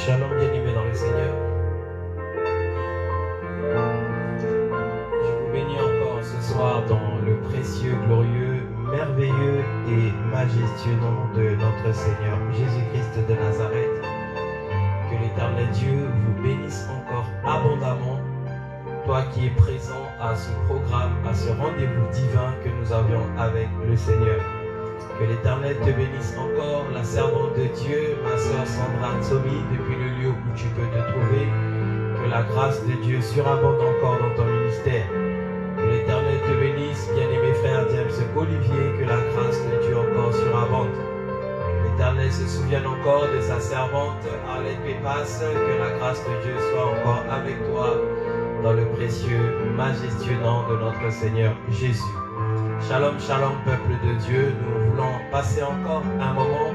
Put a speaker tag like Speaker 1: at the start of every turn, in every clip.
Speaker 1: Shalom bien-aimés dans le Seigneur. Je vous bénis encore ce soir dans le précieux, glorieux, merveilleux et majestueux nom de notre Seigneur Jésus-Christ de Nazareth. Que l'Éternel Dieu vous bénisse encore abondamment, toi qui es présent à ce programme, à ce rendez-vous divin que nous avions avec le Seigneur. Que l'Éternel te bénisse encore, la servante de Dieu, ma sœur Sandra Tsomi, depuis le lieu où tu peux te trouver. Que la grâce de Dieu surabonde encore dans ton ministère. Que l'Éternel te bénisse, bien-aimé frère James Olivier, que la grâce de Dieu encore surabonde. L'Éternel se souvienne encore de sa servante Arlette Pépas, que la grâce de Dieu soit encore avec toi dans le précieux, majestueux nom de notre Seigneur Jésus. Shalom, shalom, peuple de Dieu. Nous voulons passer encore un moment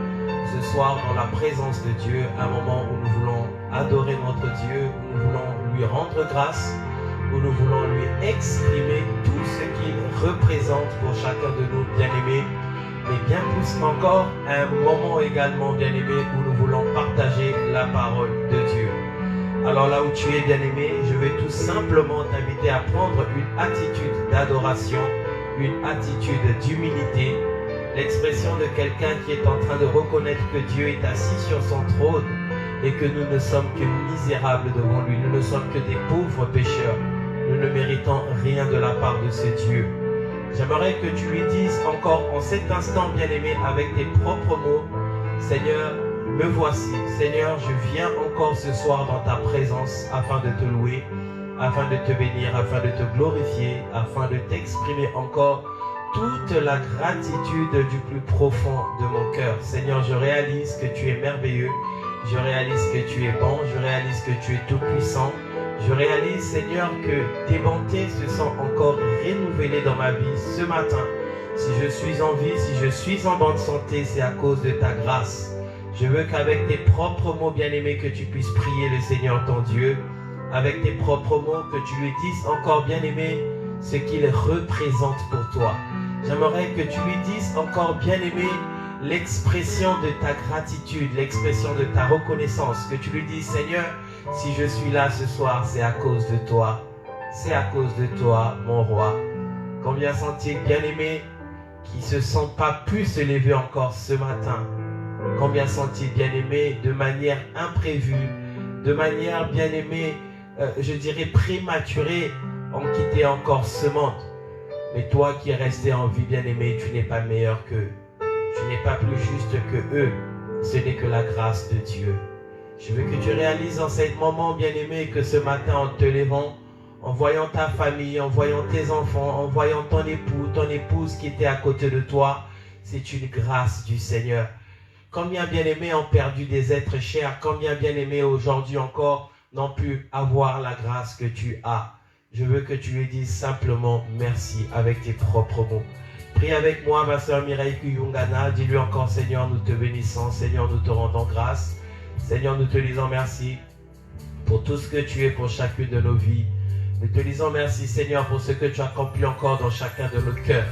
Speaker 1: ce soir dans la présence de Dieu, un moment où nous voulons adorer notre Dieu, où nous voulons lui rendre grâce, où nous voulons lui exprimer tout ce qu'il représente pour chacun de nous, bien-aimés. Mais bien plus encore, un moment également, bien-aimé, où nous voulons partager la parole de Dieu. Alors là où tu es, bien-aimé, je vais tout simplement t'inviter à prendre une attitude d'adoration, une attitude d'humilité, l'expression de quelqu'un qui est en train de reconnaître que Dieu est assis sur son trône et que nous ne sommes que misérables devant lui. Nous ne sommes que des pauvres pécheurs. Nous ne méritons rien de la part de ce Dieu. J'aimerais que tu lui dises encore en cet instant, bien-aimé, avec tes propres mots, Seigneur, me voici. Seigneur, je viens encore ce soir dans ta présence afin de te louer, afin de te bénir, afin de te glorifier, afin de t'exprimer encore toute la gratitude du plus profond de mon cœur. Seigneur, je réalise que tu es merveilleux, je réalise que tu es bon, je réalise que tu es tout puissant. Je réalise, Seigneur, que tes bontés se sont encore renouvelées dans ma vie ce matin. Si je suis en vie, si je suis en bonne santé, c'est à cause de ta grâce. Je veux qu'avec tes propres mots, bien-aimés, que tu puisses prier le Seigneur ton Dieu. Avec tes propres mots, que tu lui dises encore, bien-aimé, ce qu'il représente pour toi. J'aimerais que tu lui dises encore, bien-aimé, l'expression de ta gratitude, l'expression de ta reconnaissance. Que tu lui dises, Seigneur, si je suis là ce soir, c'est à cause de toi. C'est à cause de toi, mon roi. Combien sont-ils, bien-aimés, qui ne se sont pas pu se lever encore ce matin? Combien sont-ils, bien-aimés, de manière imprévue, de manière, bien-aimée, je dirais prématurée, ont quitté encore ce monde? Mais toi qui es resté en vie, bien-aimé, tu n'es pas meilleur qu'eux. Tu n'es pas plus juste que eux. Ce n'est que la grâce de Dieu. Je veux que tu réalises en ce moment, bien-aimé, que ce matin, en te levant, en voyant ta famille, en voyant tes enfants, en voyant ton époux, ton épouse qui était à côté de toi, c'est une grâce du Seigneur. Combien, bien-aimés, ont perdu des êtres chers? Combien, bien-aimés, aujourd'hui encore, n'ont pu avoir la grâce que tu as? Je veux que tu lui dises simplement merci avec tes propres mots. Prie avec moi, ma soeur Mireille Kuyungana. Dis-lui encore, Seigneur, nous te bénissons. Seigneur, nous te rendons grâce. Seigneur, nous te disons merci pour tout ce que tu es pour chacune de nos vies. Nous te disons merci, Seigneur, pour ce que tu as accompli encore dans chacun de nos cœurs.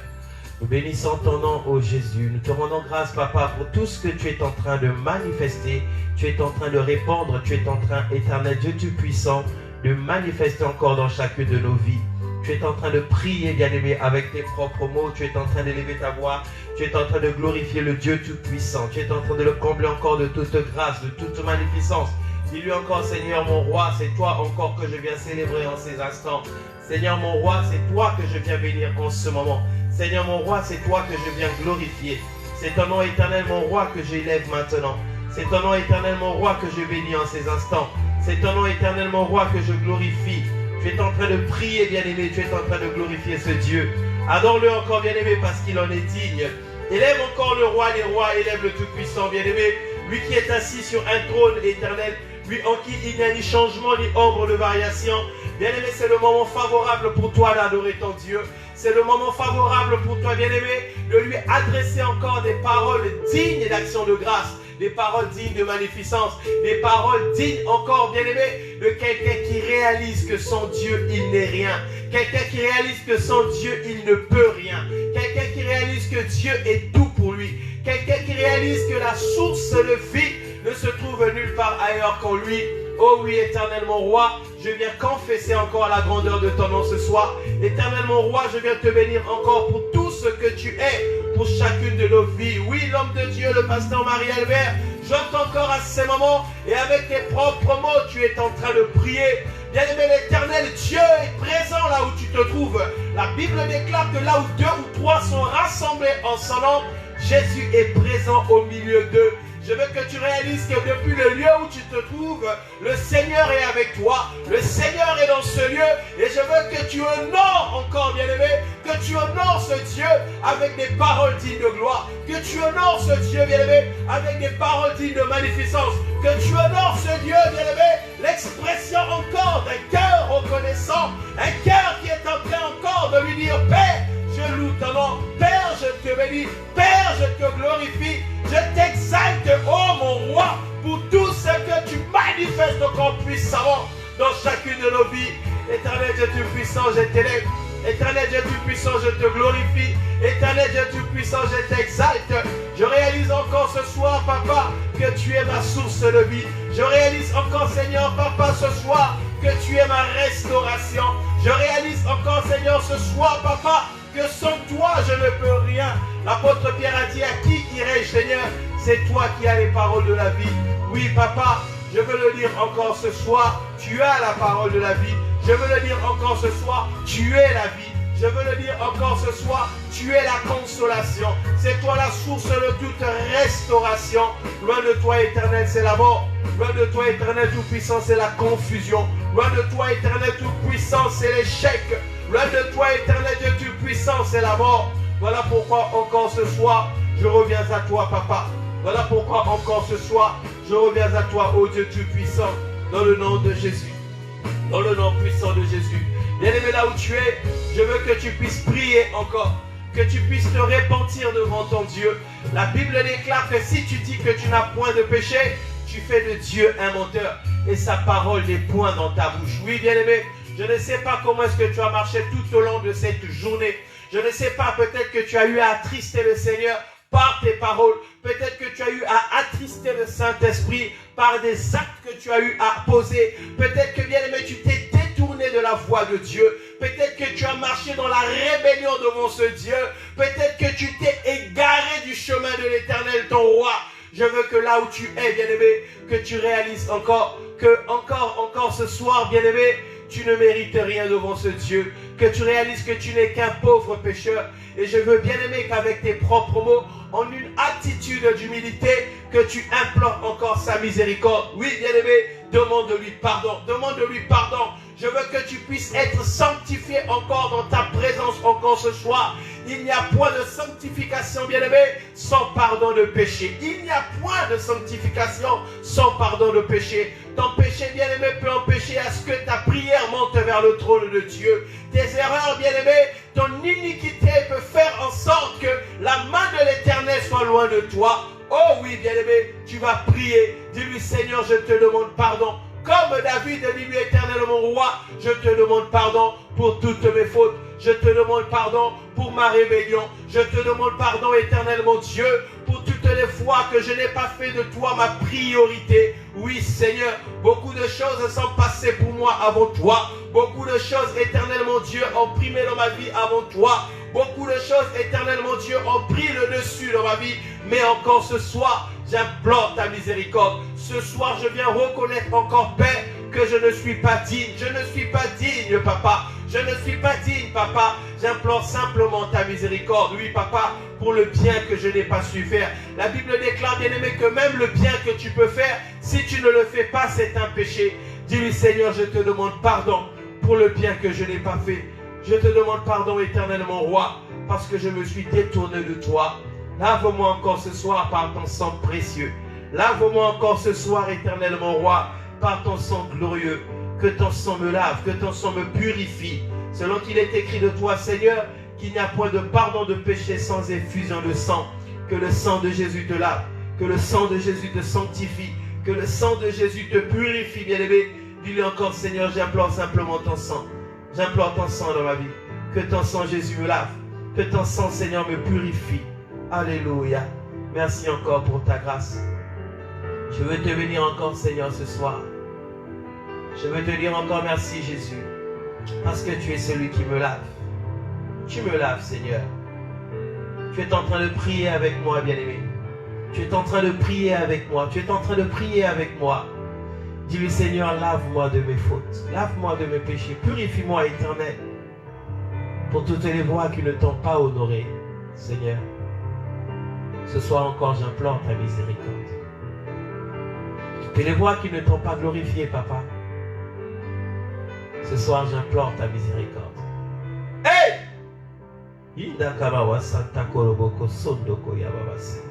Speaker 1: Nous bénissons ton nom, ô Jésus. Nous te rendons grâce, Papa, pour tout ce que tu es en train de manifester. Tu es en train de répandre. Tu es en train, éternel Dieu Tout-Puissant, de manifester encore dans chacune de nos vies. Tu es en train de prier, bien-aimé, avec tes propres mots. Tu es en train d'élever ta voix. Tu es en train de glorifier le Dieu Tout-Puissant. Tu es en train de le combler encore de toute grâce, de toute magnificence. Dis-lui encore, Seigneur, mon roi, c'est toi encore que je viens célébrer en ces instants. Seigneur, mon roi, c'est toi que je viens bénir en ce moment. Seigneur, mon roi, c'est toi que je viens glorifier. C'est ton nom éternel, mon roi, que j'élève maintenant. C'est ton nom éternel, mon roi, que je bénis en ces instants. C'est ton nom éternel, mon roi, que je glorifie. Tu es en train de prier, bien-aimé. Tu es en train de glorifier ce Dieu. Adore-le encore, bien-aimé, parce qu'il en est digne. Élève encore le roi des rois. Élève le Tout-Puissant, bien-aimé. Lui qui est assis sur un trône éternel. Lui en qui il n'y a ni changement, ni ombre de variation. Bien-aimé, c'est le moment favorable pour toi d'adorer ton Dieu. C'est le moment favorable pour toi, bien-aimé, de lui adresser encore des paroles dignes d'action de grâce. Des paroles dignes de magnificence, des paroles dignes encore, bien-aimé, de quelqu'un qui réalise que sans Dieu, il n'est rien. Quelqu'un qui réalise que sans Dieu, il ne peut rien. Quelqu'un qui réalise que Dieu est tout pour lui. Quelqu'un qui réalise que la source de vie ne se trouve nulle part ailleurs qu'en lui. Oh oui, éternel mon roi, je viens confesser encore la grandeur de ton nom ce soir. Éternel mon roi, je viens te bénir encore pour tout ce que tu es, pour chacune de nos vies. Oui, l'homme de Dieu, le pasteur Marie-Albert, j'entends encore à ces moments, et avec tes propres mots, tu es en train de prier. Bien-aimé l'Éternel, Dieu est présent là où tu te trouves. La Bible déclare que là où 2 ou 3 sont rassemblés en son nom, Jésus est présent au milieu d'eux. Je veux que tu réalises que depuis le lieu où tu te trouves, le Seigneur est avec toi. Le Seigneur est dans ce lieu. Et je veux que tu honores encore, bien-aimé, que tu honores ce Dieu avec des paroles dignes de gloire. Que tu honores ce Dieu, bien-aimé, avec des paroles dignes de magnificence. Que tu honores ce Dieu, bien-aimé, l'expression encore d'un cœur reconnaissant. Un cœur qui est en train encore de lui dire, Père, je loue ton nom. Père, je te bénis. Père, je te glorifie. Je t'exalte, oh mon roi, pour tout ce que tu manifestes encore puissamment dans chacune de nos vies. Éternel Dieu Tout-Puissant, je t'élève. Éternel Dieu Tout-Puissant, je te glorifie. Éternel Dieu Tout-Puissant, je t'exalte. Je réalise encore ce soir, Papa, que tu es ma source de vie. Je réalise encore, Seigneur, Papa, ce soir, que tu es ma restauration. Je réalise encore, Seigneur, ce soir, Papa, que sans toi, je ne peux rien. L'apôtre Pierre a dit, à qui irai-je, Seigneur? C'est toi qui as les paroles de la vie. Oui, Papa, je veux le dire encore ce soir, tu as la parole de la vie. Je veux le dire encore ce soir, tu es la vie. Je veux le dire encore ce soir, tu es la consolation. C'est toi la source de toute restauration. Loin de toi, Éternel, c'est la mort. Loin de toi, Éternel Tout-Puissant, c'est la confusion. Loin de toi, Éternel Tout-Puissant, c'est l'échec. Loin de toi, Éternel Dieu Tout-Puissant, c'est la mort. Voilà pourquoi encore ce soir, je reviens à toi, Papa. Voilà pourquoi encore ce soir, je reviens à toi, ô Dieu Tout-Puissant, dans le nom de Jésus. Dans le nom puissant de Jésus. Bien-aimé, là où tu es, je veux que tu puisses prier encore. Que tu puisses te repentir devant ton Dieu. La Bible déclare que si tu dis que tu n'as point de péché, tu fais de Dieu un menteur. Et sa parole n'est point dans ta bouche. Oui, bien-aimé, je ne sais pas comment est-ce que tu as marché tout au long de cette journée. Je ne sais pas, peut-être que tu as eu à attrister le Seigneur par tes paroles. Peut-être que tu as eu à attrister le Saint-Esprit par des actes que tu as eu à poser. Peut-être que, bien aimé, tu t'es détourné de la voie de Dieu. Peut-être que tu as marché dans la rébellion devant ce Dieu. Peut-être que tu t'es égaré du chemin de l'Éternel, ton roi. Je veux que là où tu es, bien-aimé, que tu réalises encore que encore ce soir, bien-aimé, tu ne mérites rien devant ce Dieu. Que tu réalises que tu n'es qu'un pauvre pécheur. Et je veux, bien-aimé, qu'avec tes propres mots, en une attitude d'humilité, que tu implores encore sa miséricorde. Oui, bien-aimé, demande-lui pardon. Demande-lui pardon. Je veux que tu puisses être sanctifié encore dans ta présence encore ce soir. Il n'y a point de sanctification, bien-aimé, sans pardon de péché. Il n'y a point de sanctification sans pardon de péché. Ton péché, bien-aimé, peut empêcher à ce que ta prière monte vers le trône de Dieu. Tes erreurs, bien-aimé, ton iniquité peut faire en sorte que la main de l'Éternel soit loin de toi. Oh oui, bien-aimé, tu vas prier. Dis-lui, Seigneur, je te demande pardon. Comme David dit-lui, Éternel mon roi, je te demande pardon pour toutes mes fautes. Je te demande pardon pour ma rébellion. Je te demande pardon, Éternel mon Dieu, pour toutes les fois que je n'ai pas fait de toi ma priorité. Oui, Seigneur, beaucoup de choses sont passées pour moi avant toi. Beaucoup de choses, Éternel mon Dieu, ont primé dans ma vie avant toi. Beaucoup de choses, Éternel mon Dieu, ont pris le dessus dans ma vie. Mais encore ce soir, j'implore ta miséricorde. Ce soir, je viens reconnaître encore, Père, que je ne suis pas digne. Je ne suis pas digne, Papa. Je ne suis pas digne, Papa. J'implore simplement ta miséricorde. Oui, Papa, pour le bien que je n'ai pas su faire. La Bible déclare, bien-aimé, que même le bien que tu peux faire, si tu ne le fais pas, c'est un péché. Dis-lui, Seigneur, je te demande pardon pour le bien que je n'ai pas fait. Je te demande pardon, Éternel mon roi, parce que je me suis détourné de toi. Lave-moi encore ce soir par ton sang précieux. Lave-moi encore ce soir, Éternel mon roi, par ton sang glorieux. Que ton sang me lave, que ton sang me purifie. Selon qu'il est écrit de toi, Seigneur, qu'il n'y a point de pardon de péché sans effusion de sang. Que le sang de Jésus te lave, que le sang de Jésus te sanctifie, que le sang de Jésus te purifie, bien-aimé. Dis-lui encore, Seigneur, j'implore simplement ton sang. J'implore ton sang dans ma vie. Que ton sang, Jésus, me lave. Que ton sang, Seigneur, me purifie. Alléluia. Merci encore pour ta grâce. Je veux te bénir encore, Seigneur, ce soir. Je veux te dire encore merci, Jésus, parce que tu es celui qui me lave. Tu me laves, Seigneur. Tu es en train de prier avec moi, bien-aimé. Tu es en train de prier avec moi. Tu es en train de prier avec moi. Dis-lui, Seigneur, lave-moi de mes fautes. Lave-moi de mes péchés. Purifie-moi, Éternel. Pour toutes les voix qui ne t'ont pas honoré, Seigneur. Ce soir encore, j'implore ta miséricorde. Toutes les voix qui ne t'ont pas glorifié, Papa. Ce soir, j'implore ta miséricorde. Hey! Idakamawa Santa Koroboko Sondoko Yababase.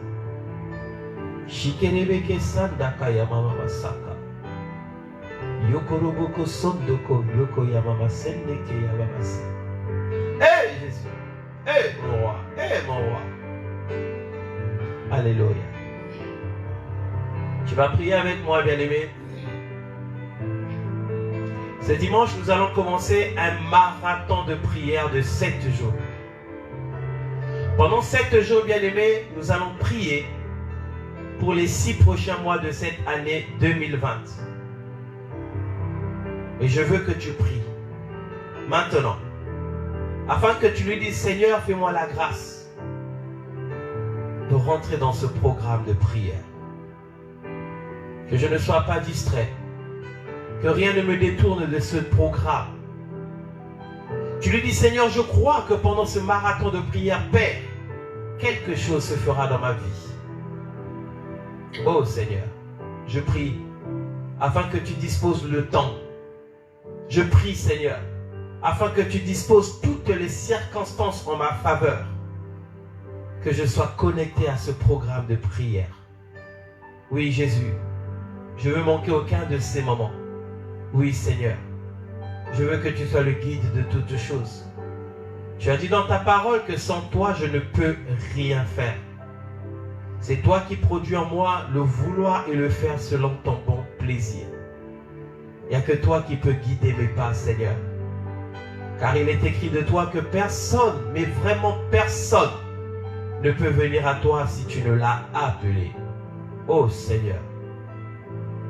Speaker 1: Shikenebeke Sandaka Yamama Saka. Yokoroboko Sondoko Yoko Yamama Sendeke Yababase. Hey Jésus! Hey mon roi! Hey mon roi! Alléluia. Tu vas prier avec moi, bien-aimé. Ce dimanche, nous allons commencer un marathon de prière de 7 jours. Pendant 7 jours, bien-aimés, nous allons prier pour les 6 prochains mois de cette année 2020. Et je veux que tu pries maintenant, afin que tu lui dises, Seigneur, fais-moi la grâce de rentrer dans ce programme de prière. Que je ne sois pas distrait, que rien ne me détourne de ce programme. Tu lui dis, Seigneur, je crois que pendant ce marathon de prière, Père, quelque chose se fera dans ma vie. Oh Seigneur, je prie afin que tu disposes le temps. Je prie, Seigneur, afin que tu disposes toutes les circonstances en ma faveur. Que je sois connecté à ce programme de prière. Oui, Jésus, je ne veux manquer aucun de ces moments. Oui, Seigneur, je veux que tu sois le guide de toutes choses. Tu as dit dans ta parole que sans toi, je ne peux rien faire. C'est toi qui produis en moi le vouloir et le faire selon ton bon plaisir. Il n'y a que toi qui peux guider mes pas, Seigneur. Car il est écrit de toi que personne, mais vraiment personne, ne peut venir à toi si tu ne l'as appelé. Oh Seigneur,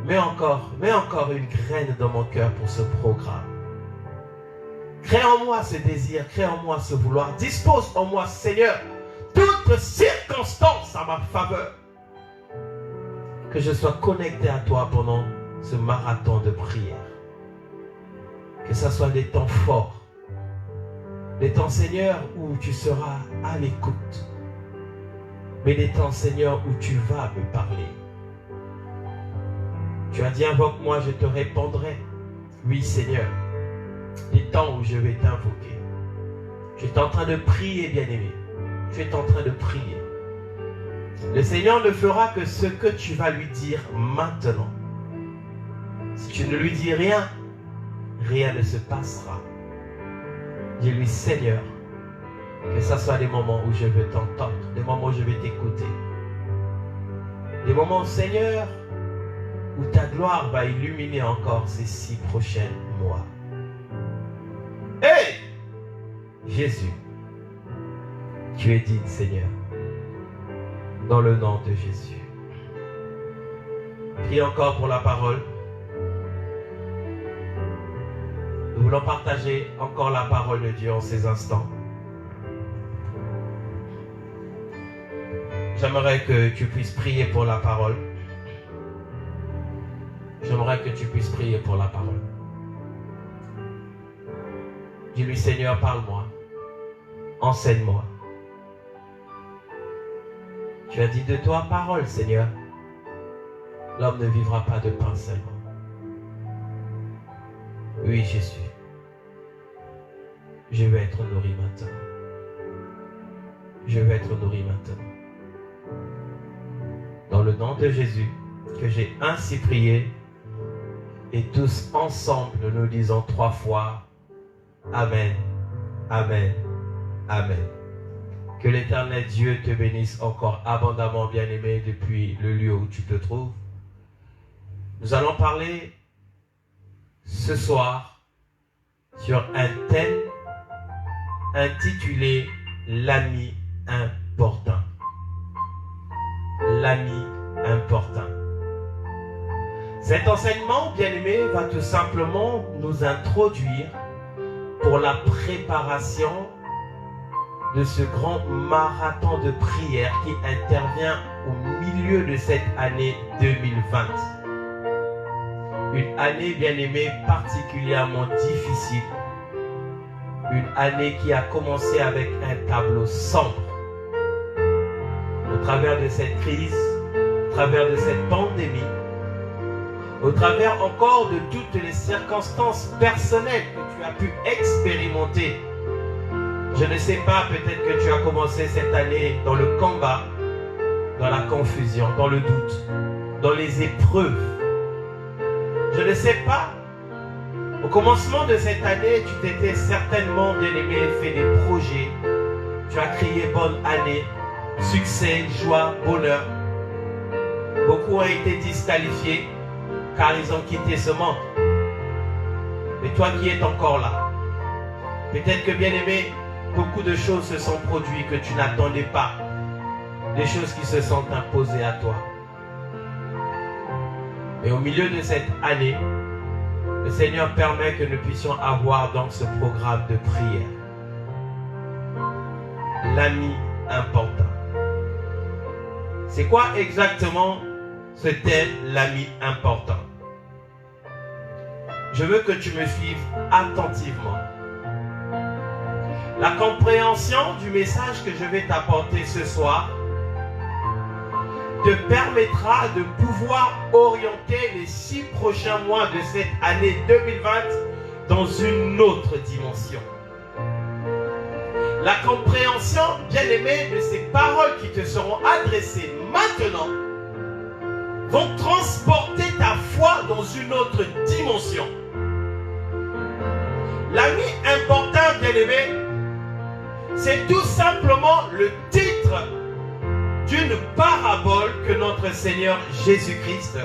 Speaker 1: mets encore une graine dans mon cœur pour ce programme. Crée en moi ce désir, crée en moi ce vouloir. Dispose en moi, Seigneur, toutes circonstances à ma faveur. Que je sois connecté à toi pendant ce marathon de prière. Que ce soit des temps forts. Des temps, Seigneur, où tu seras à l'écoute. Mais des temps, Seigneur, où tu vas me parler. Tu as dit, invoque-moi, je te répondrai. Oui, Seigneur. Des temps où je vais t'invoquer. Tu es en train de prier, bien-aimé. Tu es en train de prier. Le Seigneur ne fera que ce que tu vas lui dire maintenant. Si tu ne lui dis rien, rien ne se passera. Dis-lui, Seigneur, que ce soit des moments où je veux t'entendre, des moments où je vais t'écouter. Des moments, Seigneur, où ta gloire va illuminer encore ces 6 prochains mois. Hey! Jésus, tu es digne, Seigneur, dans le nom de Jésus. Prie encore pour la parole. Nous voulons partager encore la parole de Dieu en ces instants. J'aimerais que tu puisses prier pour la parole. J'aimerais que tu puisses prier pour la parole. Dis-lui, Seigneur, parle-moi. Enseigne-moi. Tu as dit de toi parole, Seigneur. L'homme ne vivra pas de pain seulement. Oui, Jésus. Je vais être nourri maintenant. Je vais être nourri maintenant. Dans le nom de Jésus, que j'ai ainsi prié, et tous ensemble, nous disons 3 fois, Amen, Amen, Amen. Que l'Éternel Dieu te bénisse encore abondamment, bien-aimé, depuis le lieu où tu te trouves. Nous allons parler ce soir sur un thème intitulé « L'ami important ». L'ami important. Cet enseignement, bien-aimé, va tout simplement nous introduire pour la préparation de ce grand marathon de prière qui intervient au milieu de cette année 2020. Une année, bien-aimée, particulièrement difficile. Une année qui a commencé avec un tableau sombre. Au travers de cette crise, au travers de cette pandémie, au travers encore de toutes les circonstances personnelles que tu as pu expérimenter. Je ne sais pas, peut-être que tu as commencé cette année dans le combat, dans la confusion, dans le doute, dans les épreuves. Je ne sais pas, au commencement de cette année, tu t'étais certainement bien aimé, fait des projets. Tu as crié bonne année, succès, joie, bonheur. Beaucoup ont été disqualifiés car ils ont quitté ce monde. Mais toi qui es encore là, peut-être que bien aimé, beaucoup de choses se sont produites que tu n'attendais pas. Des choses qui se sont imposées à toi. Et au milieu de cette année, le Seigneur permet que nous puissions avoir donc ce programme de prière. L'ami important. C'est quoi exactement ce thème, l'ami important? Je veux que tu me suives attentivement. La compréhension du message que je vais t'apporter ce soir te permettra de pouvoir orienter les 6 prochains mois de cette année 2020 dans une autre dimension. La compréhension, bien-aimée, de ces paroles qui te seront adressées maintenant vont transporter ta foi dans une autre dimension. L'ami important, bien-aimé, c'est tout simplement le titre d'une parabole que notre Seigneur Jésus-Christ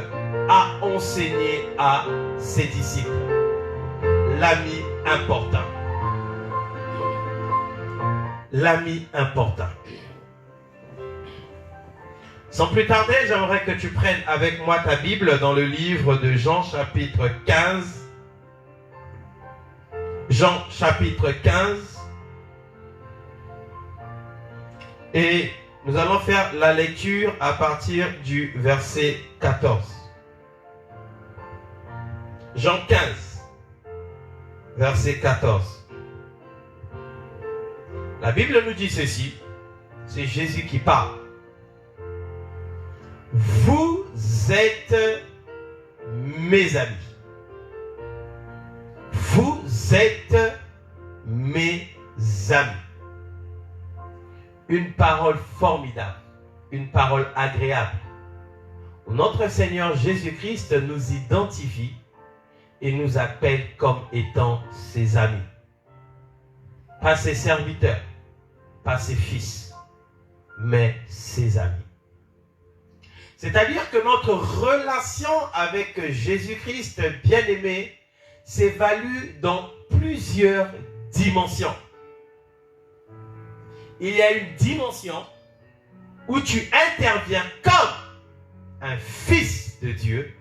Speaker 1: a enseigné à ses disciples. L'ami important. L'ami important. Sans plus tarder, j'aimerais que tu prennes avec moi ta Bible dans le livre de Jean chapitre 15. Jean chapitre 15. Et nous allons faire la lecture à partir du verset 14. Jean 15, verset 14. La Bible nous dit ceci, c'est Jésus qui parle. Vous êtes mes amis. Vous êtes mes amis. Une parole formidable, une parole agréable. Notre Seigneur Jésus-Christ nous identifie et nous appelle comme étant ses amis. Pas ses serviteurs, pas ses fils, mais ses amis. C'est-à-dire que notre relation avec Jésus-Christ bien-aimé s'évalue dans plusieurs dimensions. Il y a une dimension où tu interviens comme un fils de Dieu.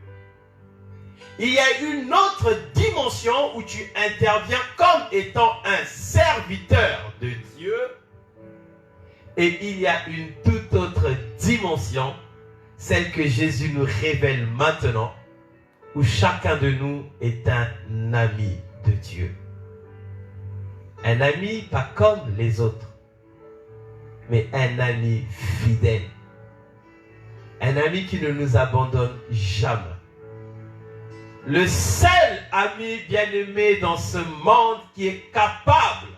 Speaker 1: Il y a une autre dimension où tu interviens comme étant un serviteur de Dieu. Et il y a une toute autre dimension, celle que Jésus nous révèle maintenant, où chacun de nous est un ami de Dieu. Un ami pas comme les autres, mais un ami fidèle. Un ami qui ne nous abandonne jamais. Le seul ami bien-aimé dans ce monde qui est capable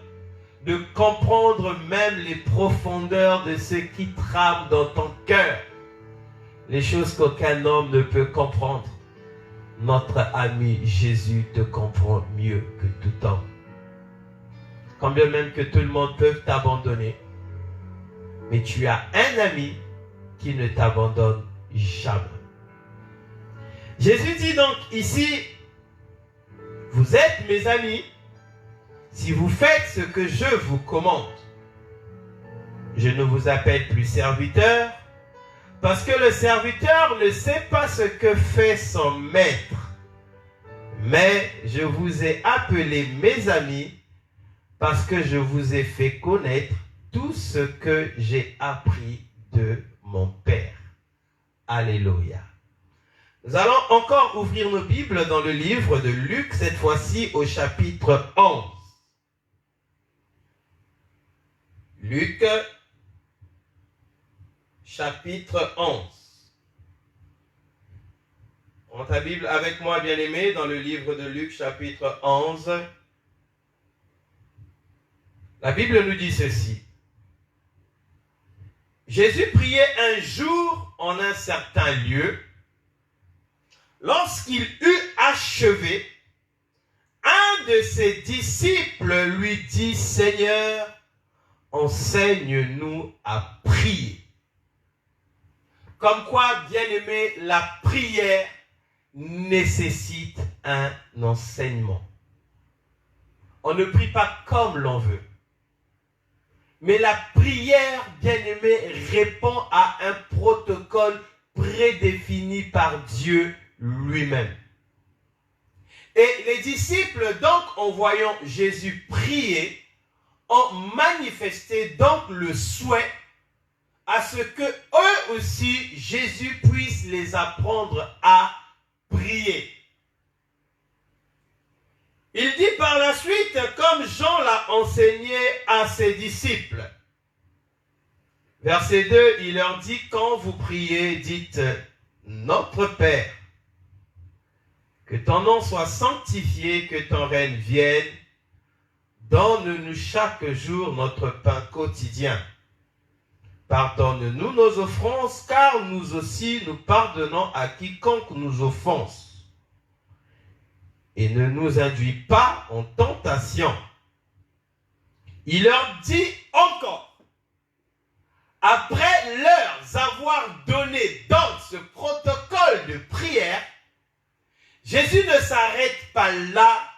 Speaker 1: de comprendre même les profondeurs de ce qui trame dans ton cœur. Les choses qu'aucun homme ne peut comprendre. Notre ami Jésus te comprend mieux que tout homme. Quand bien même que tout le monde peut t'abandonner, mais tu as un ami qui ne t'abandonne jamais. Jésus dit donc ici, vous êtes mes amis si vous faites ce que je vous commande. Je ne vous appelle plus serviteurs, Parce que le serviteur ne sait pas ce que fait son maître. Mais je vous ai appelés mes amis parce que je vous ai fait connaître tout ce que j'ai appris de mon Père. Alléluia. Nous allons encore ouvrir nos Bibles dans le livre de Luc, cette fois-ci au chapitre 11. Luc, chapitre 11. Prends ta Bible avec moi, bien-aimé, dans le livre de Luc, chapitre 11. La Bible nous dit ceci. Jésus priait un jour en un certain lieu. Lorsqu'il eut achevé, un de ses disciples lui dit, « Seigneur, enseigne-nous à prier. » Comme quoi, bien-aimé, la prière nécessite un enseignement. On ne prie pas comme l'on veut. Mais la prière, bien-aimé, répond à un protocole prédéfini par Dieu lui-même. Et les disciples, donc, en voyant Jésus prier, ont manifesté donc le souhait à ce que eux aussi, Jésus puisse les apprendre à prier. Il dit par la suite, comme Jean l'a enseigné à ses disciples. Verset 2, il leur dit, quand vous priez, dites, notre Père, que ton nom soit sanctifié, que ton règne vienne, donne-nous chaque jour notre pain quotidien. Pardonne-nous nos offenses, car nous aussi nous pardonnons à quiconque nous offense. Et ne nous induis pas en tentation. Il leur dit encore, après leur avoir donné donc ce protocole de prière, Jésus ne s'arrête pas là,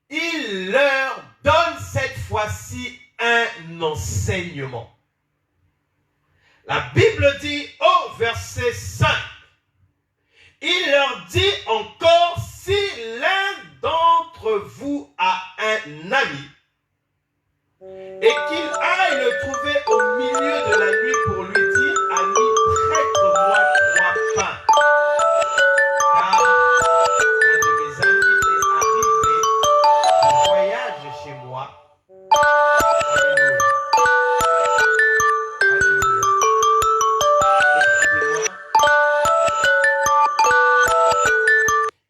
Speaker 1: il leur donne cette fois-ci un enseignement. La Bible dit au verset 5, il leur dit encore, si l'un d'entre vous a un ami et qu'il aille le trouver au milieu de la nuit pour lui dire, ami, prête-moi 3 pains. Car un de mes amis est arrivé en voyage chez moi. Alléluia. Alléluia. Excusez-moi.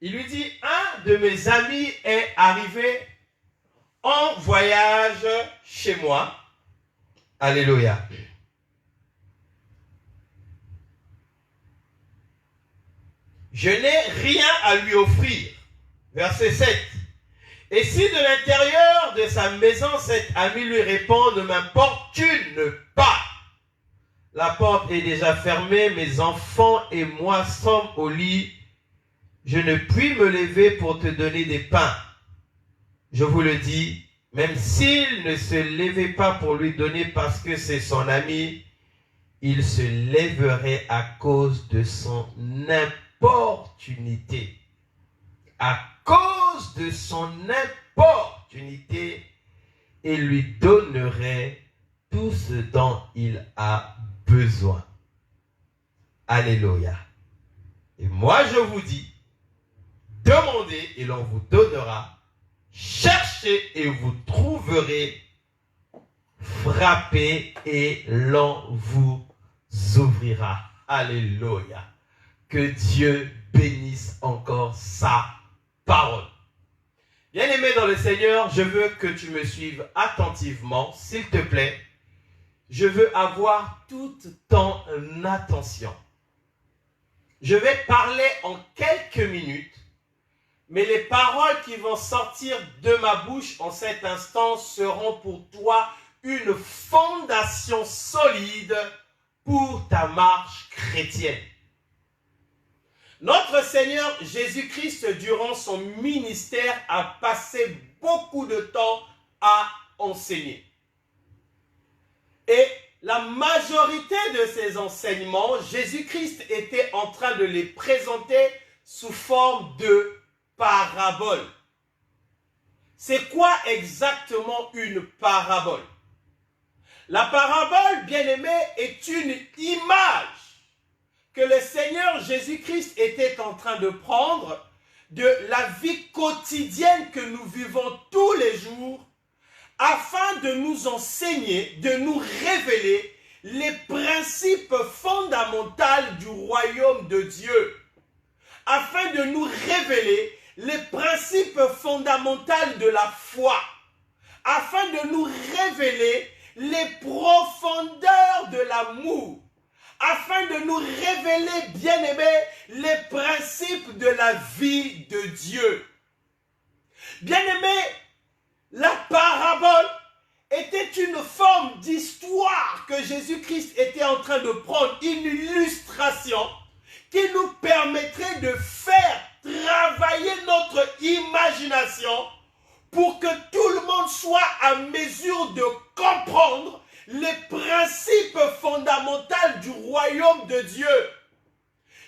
Speaker 1: Il lui dit, un de mes amis est arrivé en voyage chez moi. Alléluia. Je n'ai rien à lui offrir. Verset 7. Et si de l'intérieur de sa maison, cet ami lui répond, ne m'importune pas. La porte est déjà fermée, mes enfants et moi sommes au lit. Je ne puis me lever pour te donner des pains. Je vous le dis, même s'il ne se levait pas pour lui donner parce que c'est son ami, il se lèverait à cause de son importunité. À cause de son importunité, et lui donnerait tout ce dont il a besoin. Alléluia. Et moi je vous dis, demandez et l'on vous donnera. Cherchez et vous trouverez. Frappez et l'on vous ouvrira. Alléluia. Que Dieu bénisse encore sa parole. Bien-aimé dans le Seigneur, je veux que tu me suives attentivement, s'il te plaît. Je veux avoir toute ton attention. Je vais parler en quelques minutes. Mais les paroles qui vont sortir de ma bouche en cet instant seront pour toi une fondation solide pour ta marche chrétienne. Notre Seigneur Jésus-Christ, durant son ministère, a passé beaucoup de temps à enseigner. Et la majorité de ces enseignements, Jésus-Christ était en train de les présenter sous forme de paraboles. C'est quoi exactement une parabole? La parabole, bien-aimé, est une image que le Seigneur Jésus-Christ était en train de prendre de la vie quotidienne que nous vivons tous les jours afin de nous enseigner, de nous révéler les principes fondamentaux du royaume de Dieu, afin de nous révéler les principes fondamentaux de la foi, afin de nous révéler les profondeurs de l'amour, afin de nous révéler, bien-aimés, les principes de la vie de Dieu. Bien-aimés, la parabole était une forme d'histoire que Jésus-Christ était en train de prendre, une illustration qui nous permettrait de faire travailler notre imagination pour que tout le monde soit à mesure de comprendre les principes fondamentaux du royaume de Dieu.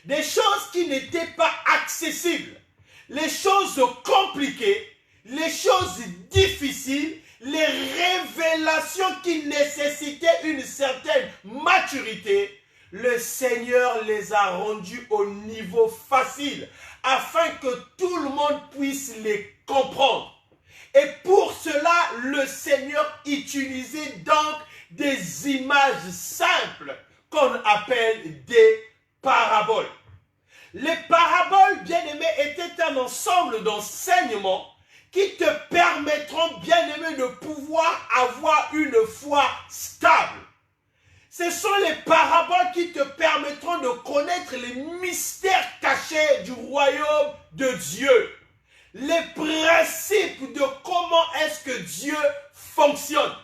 Speaker 1: Des choses qui n'étaient pas accessibles, les choses compliquées, les choses difficiles, les révélations qui nécessitaient une certaine maturité, le Seigneur les a rendues au niveau facile afin que tout le monde puisse les comprendre. Et pour cela, le Seigneur utilisait donc des images simples qu'on appelle des paraboles. Les paraboles, bien-aimés, étaient un ensemble d'enseignements qui te permettront, bien-aimés, de pouvoir avoir une foi stable. Ce sont les paraboles qui te permettront de connaître les mystères cachés du royaume de Dieu. Les principes de comment est-ce que Dieu fonctionne.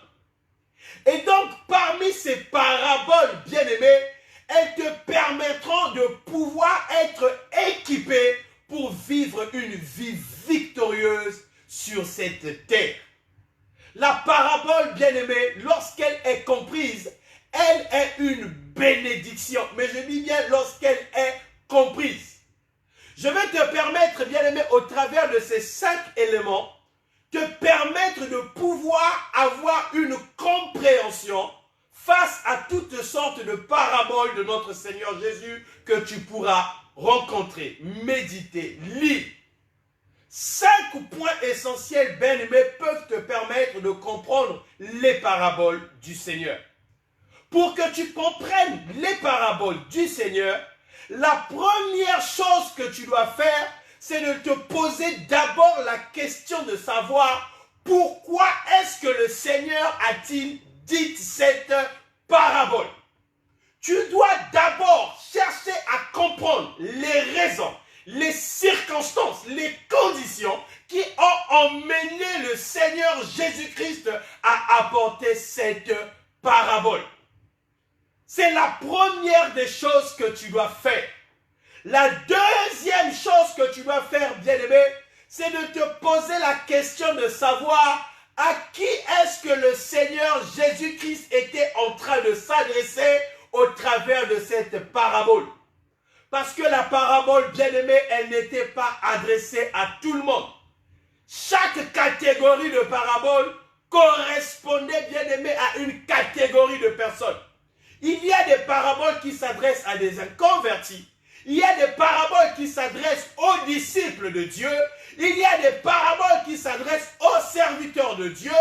Speaker 1: Et donc, parmi ces paraboles, bien-aimés, elles te permettront de pouvoir être équipé pour vivre une vie victorieuse sur cette terre. La parabole, bien-aimée, lorsqu'elle est comprise, elle est une bénédiction. Mais je dis bien lorsqu'elle est comprise. Je vais te permettre, bien-aimé, au travers de ces 5 éléments, te permettre de pouvoir avoir une compréhension face à toutes sortes de paraboles de notre Seigneur Jésus que tu pourras rencontrer, méditer, lire. 5 points essentiels, bien-aimés, peuvent te permettre de comprendre les paraboles du Seigneur. Pour que tu comprennes les paraboles du Seigneur, la première chose que tu dois faire, c'est de te poser d'abord la question de savoir pourquoi est-ce que le Seigneur a-t-il dit cette parabole. Tu dois d'abord chercher à comprendre les raisons, les circonstances, les conditions qui ont emmené le Seigneur Jésus-Christ à apporter cette parabole. C'est la première des choses que tu dois faire. La deuxième chose que tu dois faire, bien-aimé, c'est de te poser la question de savoir à qui est-ce que le Seigneur Jésus-Christ était en train de s'adresser au travers de cette parabole. Parce que la parabole, bien-aimée, elle n'était pas adressée à tout le monde. Chaque catégorie de parabole correspondait, bien-aimé, à une catégorie de personnes. Il y a des paraboles qui s'adressent à des inconvertis. Il y a des paraboles qui s'adressent aux disciples de Dieu. Il y a des paraboles qui s'adressent aux serviteurs de Dieu.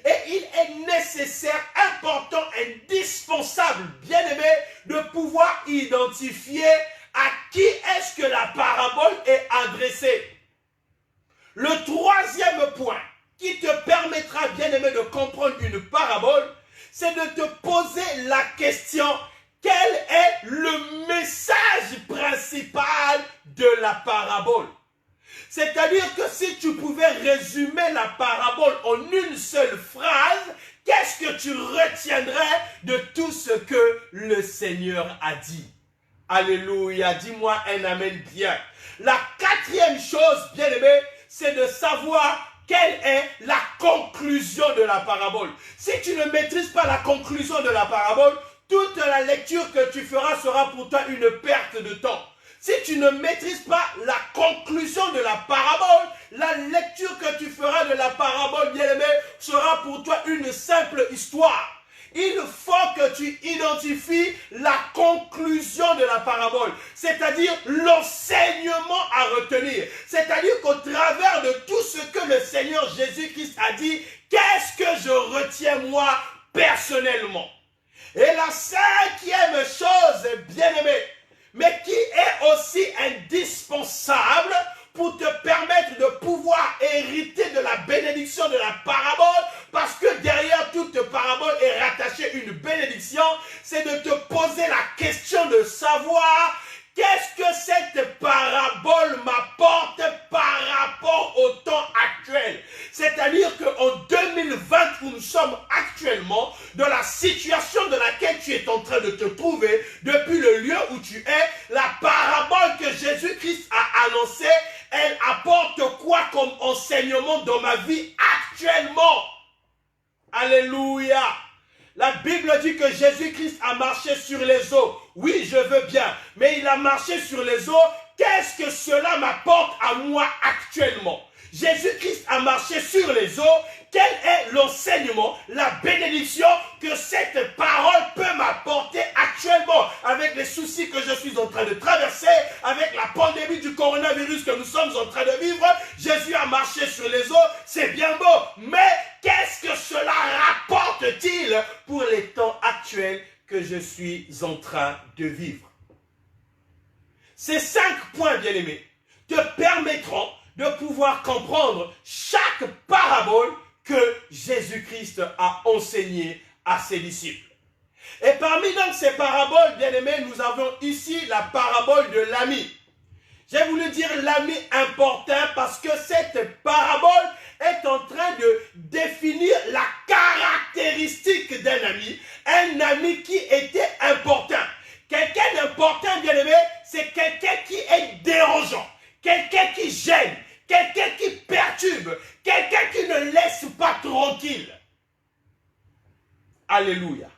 Speaker 1: Et il est nécessaire, important, indispensable, bien-aimé, de pouvoir identifier à qui est-ce que la parabole est adressée. Le troisième point qui te permettra, bien-aimé, de comprendre une parabole, c'est de te poser la question, quel est le message principal de la parabole? C'est-à-dire que si tu pouvais résumer la parabole en une seule phrase, qu'est-ce que tu retiendrais de tout ce que le Seigneur a dit? Alléluia, dis-moi un amen bien. La quatrième chose, bien-aimé, c'est de savoir
Speaker 2: quelle est la conclusion de la parabole. Si tu ne maîtrises pas la conclusion de la parabole, toute la lecture que tu feras sera pour toi une perte de temps. Si tu ne maîtrises pas la conclusion de la parabole, la lecture que tu feras de la parabole, bien-aimé, sera pour toi une simple histoire. Il faut que tu identifies la conclusion de la parabole, c'est-à-dire l'enseignement à retenir. C'est-à-dire qu'au travers de tout ce que le Seigneur Jésus-Christ a dit, qu'est-ce que je retiens moi personnellement? Et la cinquième chose, bien-aimé, mais qui est aussi indispensable pour te permettre de pouvoir hériter de la bénédiction de la parabole, parce que derrière toute parabole est rattachée une bénédiction, c'est de te poser la question de savoir qu'est-ce que cette parabole m'apporte par rapport au temps actuel. C'est-à-dire qu'en 2020, où nous sommes actuellement, dans la situation dans laquelle tu es en train de te trouver, depuis le lieu où tu es, la parabole que Jésus-Christ a annoncée, elle apporte quoi comme enseignement dans ma vie actuellement? Alléluia! La Bible dit que Jésus-Christ a marché sur les eaux. Oui, je veux bien, mais il a marché sur les eaux. Qu'est-ce que cela m'apporte à moi actuellement? Jésus-Christ a marché sur les eaux. Quel est l'enseignement, la bénédiction que cette parole peut m'apporter actuellement avec les soucis que je suis en train de traverser, avec la pandémie du coronavirus que nous sommes en train de vivre? Jésus a marché sur les eaux, c'est bien beau, mais qu'est-ce que cela rapporte-t-il pour les temps actuels que je suis en train de vivre? Ces 5 points, bien-aimés, te permettront de pouvoir comprendre chaque parabole que Jésus-Christ a enseigné à ses disciples. Et parmi donc ces paraboles, bien-aimés, nous avons ici la parabole de l'ami. J'ai voulu dire l'ami important parce que cette parabole est en train de définir la caractéristique d'un ami qui était important. Quelqu'un d'important, bien-aimé, c'est quelqu'un qui est dérangeant, quelqu'un qui gêne, quelqu'un qui perturbe, quelqu'un qui ne laisse pas tranquille. Alléluia.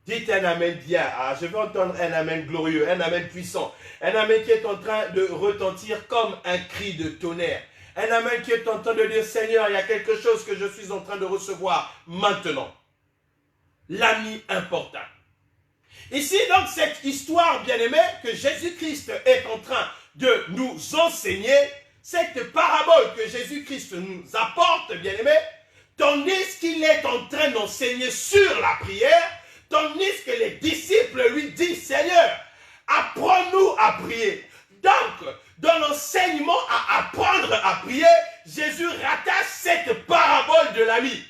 Speaker 2: Dites un amen bien. Ah, je veux entendre un amen glorieux, un amen puissant. Un amen qui est en train de retentir comme un cri de tonnerre. Un amen qui est en train de dire, Seigneur, il y a quelque chose que je suis en train de recevoir maintenant. L'ami important. Ici, donc, cette histoire, bien-aimée, que Jésus-Christ est en train de nous enseigner, cette parabole que Jésus-Christ nous apporte, bien-aimé, tandis qu'il est en train d'enseigner sur la prière, tandis que les disciples lui disent, Seigneur, apprends-nous à prier. Donc, dans l'enseignement à apprendre à prier, Jésus rattache cette parabole de l'ami.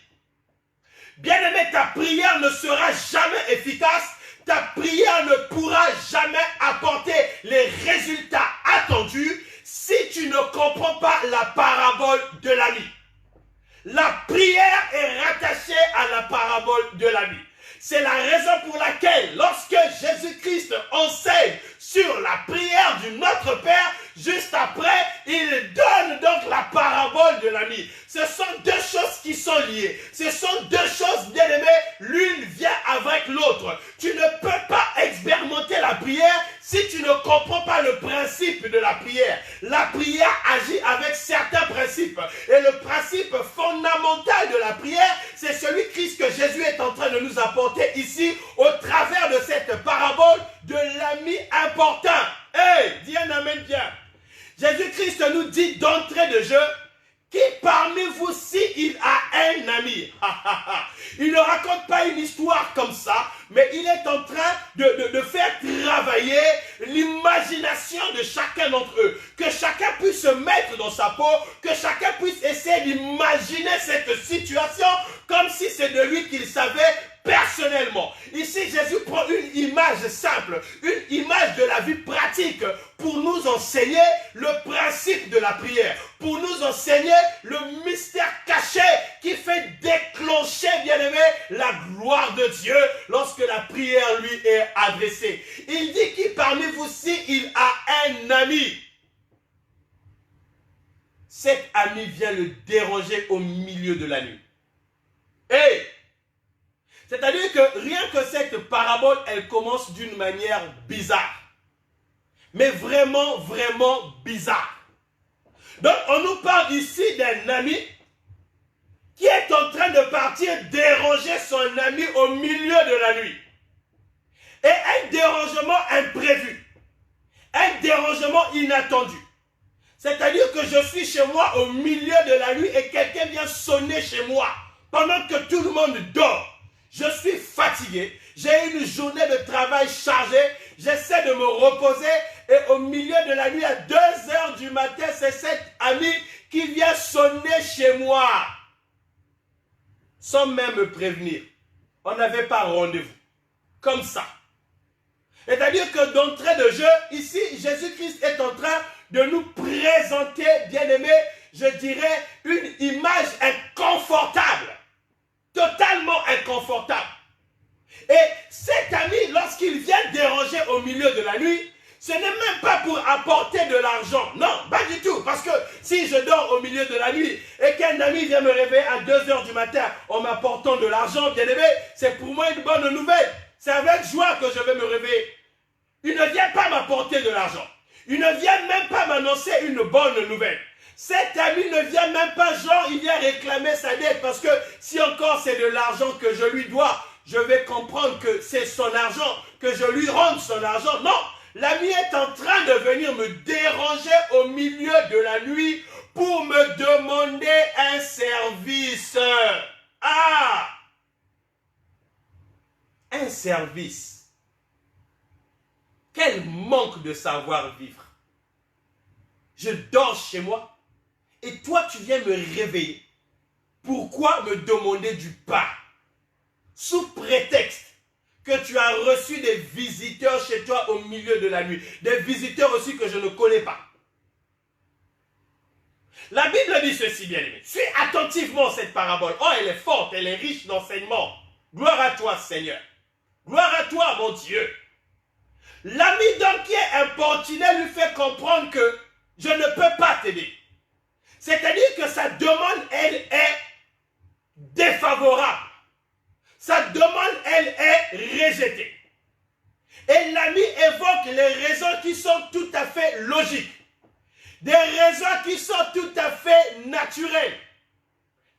Speaker 2: Bien-aimé, ta prière ne sera jamais efficace, ta prière ne pourra jamais apporter les résultats attendus si tu ne comprends pas la parabole de l'ami. La prière est rattachée à la parabole de l'ami. C'est la raison pour laquelle, lorsque Jésus-Christ enseigne sur la prière du Notre Père, juste après, il donne donc la parabole de l'ami. Ce sont deux choses qui sont liées. Ce sont deux choses bien aimées. L'une vient avec l'autre. Tu ne peux pas expérimenter la prière si tu ne comprends pas le principe de la prière. La prière agit avec certains principes. Et le principe fondamental de la prière, c'est celui Christ que Jésus est en train de nous apporter ici au travers de cette parabole de l'ami important. Hey, dis un amen bien. Jésus-Christ nous dit d'entrée de jeu, qui parmi vous s'il a un ami? Il ne raconte pas une histoire comme ça, mais il est en train de faire travailler l'imagination de chacun d'entre eux. Que chacun puisse se mettre dans sa peau, que chacun puisse essayer d'imaginer cette situation comme si c'est de lui qu'il savait personnellement. Ici, Jésus prend une image simple, une image de la vie pratique pour nous enseigner le principe de la prière, pour nous enseigner le mystère caché qui fait déclencher, bien aimé, la gloire de Dieu lorsque la prière lui est adressée. Il dit qui parmi vous s'il a un ami? cet ami vient le déranger au milieu de la nuit. Hey! C'est-à-dire que rien que cette parabole, elle commence d'une manière bizarre. Mais vraiment, vraiment bizarre. Donc, on nous parle ici d'un ami qui est en train de partir déranger son ami au milieu de la nuit. Et un dérangement imprévu. Un dérangement inattendu. C'est-à-dire que je suis chez moi au milieu de la nuit et quelqu'un vient sonner chez moi pendant que tout le monde dort. Je suis fatigué, j'ai une journée de travail chargée, j'essaie de me reposer et au milieu de la nuit à 2 heures du matin, c'est cet ami qui vient sonner chez moi sans même me prévenir. On n'avait pas rendez-vous. Comme ça. C'est-à-dire que d'entrée de jeu, ici, Jésus-Christ est en train de nous présenter, bien-aimés, je dirais, une image inconfortable. Totalement inconfortable. Et cet ami, lorsqu'il vient déranger au milieu de la nuit, ce n'est même pas pour apporter de l'argent. Non, pas du tout. Parce que si je dors au milieu de la nuit et qu'un ami vient me réveiller à 2 heures du matin en m'apportant de l'argent, bien aimé, c'est pour moi une bonne nouvelle. C'est avec joie que je vais me réveiller. Il ne vient pas m'apporter de l'argent. Il ne vient même pas m'annoncer une bonne nouvelle. Cet ami ne vient même pas, genre, il vient réclamer sa dette parce que si encore c'est de l'argent que je lui dois, je vais comprendre que c'est son argent, que je lui rende son argent. Non, l'ami est en train de venir me déranger au milieu de la nuit pour me demander un service. Ah! Un service. Quel manque de savoir-vivre. Je dors chez moi. Et toi, tu viens me réveiller. Pourquoi me demander du pain? Sous prétexte que tu as reçu des visiteurs chez toi au milieu de la nuit. Des visiteurs aussi que je ne connais pas. La Bible dit ceci, bien aimé. Suis attentivement cette parabole. Oh, elle est forte, elle est riche d'enseignements. Gloire à toi, Seigneur. Gloire à toi, mon Dieu. L'ami donc qui est importuné lui fait comprendre que je ne peux pas t'aider. C'est-à-dire que sa demande, elle est défavorable. Sa demande, elle est rejetée. Et l'ami évoque les raisons qui sont tout à fait logiques. Des raisons qui sont tout à fait naturelles.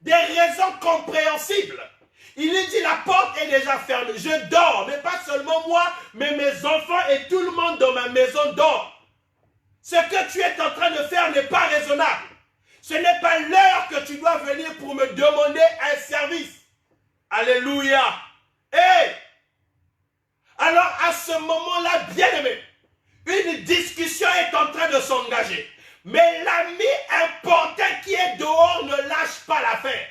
Speaker 2: Des raisons compréhensibles. Il lui dit, la porte est déjà fermée. Je dors, mais pas seulement moi, mais mes enfants et tout le monde dans ma maison dort. Ce que tu es en train de faire n'est pas raisonnable. Ce n'est pas l'heure que tu dois venir pour me demander un service. Alléluia. Hey! Alors à ce moment-là, bien-aimé, une discussion est en train de s'engager. Mais l'ami important qui est dehors ne lâche pas l'affaire.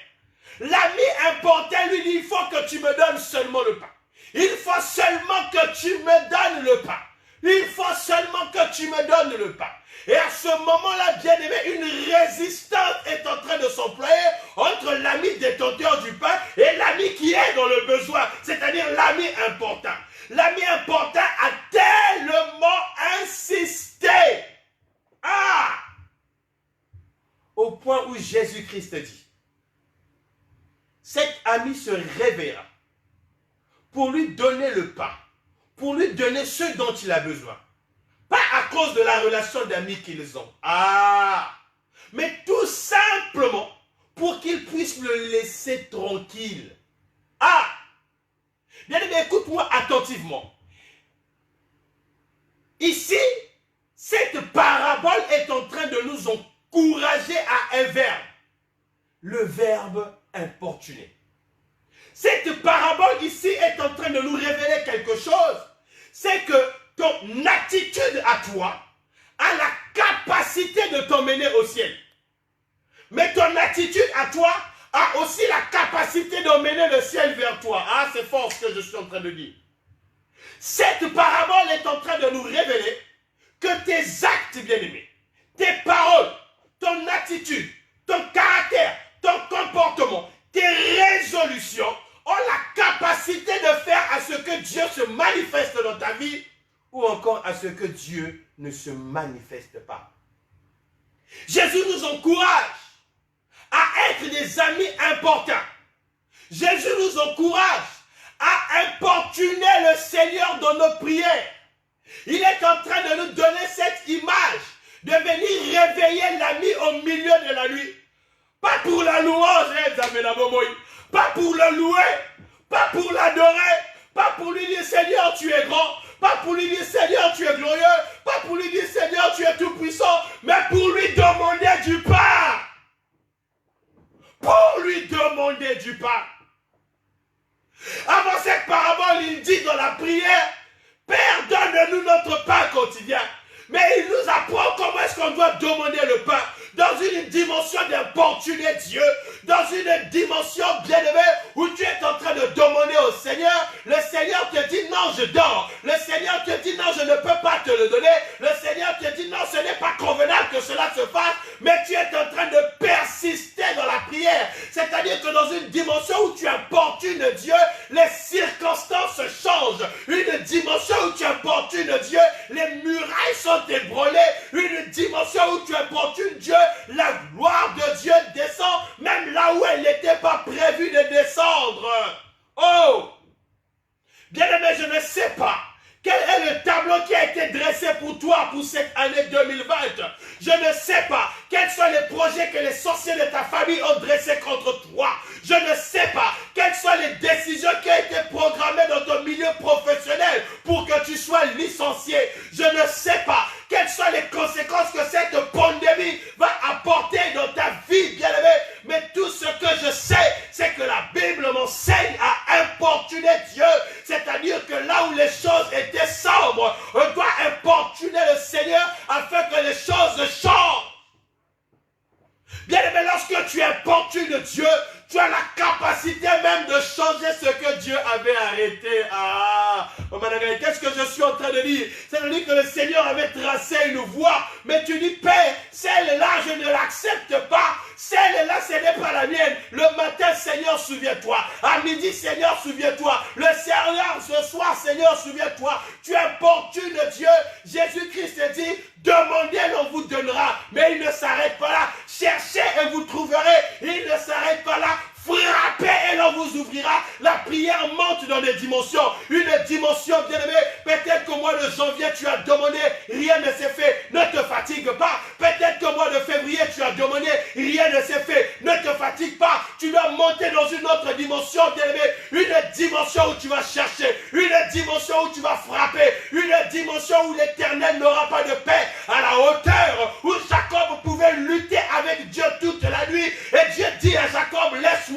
Speaker 2: L'ami important lui dit, il faut que tu me donnes seulement le pain. Il faut seulement que tu me donnes le pain. Il faut seulement que tu me donnes le pain. Et à ce moment-là, bien-aimé, une résistance est en train de s'employer entre l'ami détenteur du pain et l'ami qui est dans le besoin, c'est-à-dire l'ami important. L'ami important a tellement insisté. Ah! Au point où Jésus-Christ dit, cet ami se réveillera pour lui donner le pain, pour lui donner ce dont il a besoin. Pas à cause de la relation d'amis qu'ils ont. Ah! Mais tout simplement pour qu'il puisse le laisser tranquille. Ah! Bien aimé, écoute-moi attentivement. Ici, cette parabole est en train de nous encourager à un verbe. Le verbe importuner. Cette parabole ici est en train de nous révéler quelque chose. C'est que ton attitude à toi a la capacité de t'emmener au ciel. Mais ton attitude à toi a aussi la capacité d'emmener le ciel vers toi. Ah, c'est fort ce que je suis en train de dire. Cette parabole est en train de nous révéler que tes actes, bien-aimés, tes paroles, ton attitude, ton caractère, ton comportement, tes résolutions ont la capacité de faire à ce que Dieu se manifeste dans ta vie ou encore à ce que Dieu ne se manifeste pas. Jésus nous encourage à être des amis importants. Jésus nous encourage à importuner le Seigneur dans nos prières. Il est en train de nous donner cette image de venir réveiller l'ami au milieu de la nuit. Pas pour la louange, pas pour le louer, pas pour l'adorer, pas pour lui dire Seigneur tu es grand, pas pour lui dire Seigneur tu es glorieux, pas pour lui dire Seigneur tu es tout puissant, mais pour lui demander du pain. Pour lui demander du pain. Avant cette parabole, il dit dans la prière, Père, donne-nous notre pain quotidien. Mais il nous apprend comment est-ce qu'on doit demander le pain. Dans une dimension d'importuner Dieu. Dans une dimension bien-aimée où tu es en train de demander au Seigneur. Le Seigneur te dit non, je dors. Le Seigneur te dit non, je ne peux pas te le donner. Le Seigneur te dit non, ce n'est pas convenable que cela se fasse. Mais tu es en train de persister dans la prière. C'est-à-dire que dans une dimension où tu importunes Dieu, les circonstances changent. Une dimension où tu importunes Dieu, les murailles sont ébranlées. Une dimension où tu importunes Dieu, la gloire de Dieu descend, même là où elle n'était pas prévue de descendre. Oh! Bien-aimé, je ne sais pas quel est le tableau qui a été dressé pour toi pour cette année 2020. Je ne sais pas quels sont les projets que les sorciers de ta famille ont dressés contre toi. Je ne sais pas quelles sont les décisions qui ont été programmées dans ton milieu professionnel pour que tu sois licencié. Je ne sais pas quelles sont les conséquences que cette pandémie va apporter dans ta vie, bien-aimé. Mais tout ce que je sais, c'est que la Bible m'enseigne à importuner Dieu. C'est-à-dire que là où les choses étaient sombres, on doit importuner le Seigneur afin que les choses changent. Bien-aimé, lorsque tu importunes Dieu, tu as la capacité même de changer ce que Dieu avait arrêté. Ah, qu'est-ce que je suis en train de dire? C'est-à-dire que le Seigneur avait tracé une voie, mais tu dis, Père, celle-là, je ne l'accepte pas. Celle-là, ce n'est pas la mienne. Le matin, Seigneur, souviens-toi. À midi, Seigneur, souviens-toi. Le Seigneur, ce soir, Seigneur, souviens-toi. Tu importunes Dieu. Jésus-Christ dit, demandez, l'on vous donnera. Mais il ne s'arrête pas là. Cherchez et vous trouverez. Il ne s'arrête pas là. Frappez et l'on vous ouvrira. La prière monte dans des dimensions. Une dimension bien-aimée. Peut-être qu'au mois de janvier, tu as demandé, rien ne s'est fait. Ne te fatigue pas. Peut-être qu'au mois de février, tu as demandé, rien ne s'est fait. Ne te fatigue pas. Tu dois monter dans une autre dimension, bien-aimé. Une dimension où tu vas chercher. Une dimension où tu vas frapper. Une dimension où l'Éternel n'aura pas de paix. À la hauteur où Jacob pouvait lutter avec Dieu toute la nuit. Et Dieu dit à Jacob, laisse-moi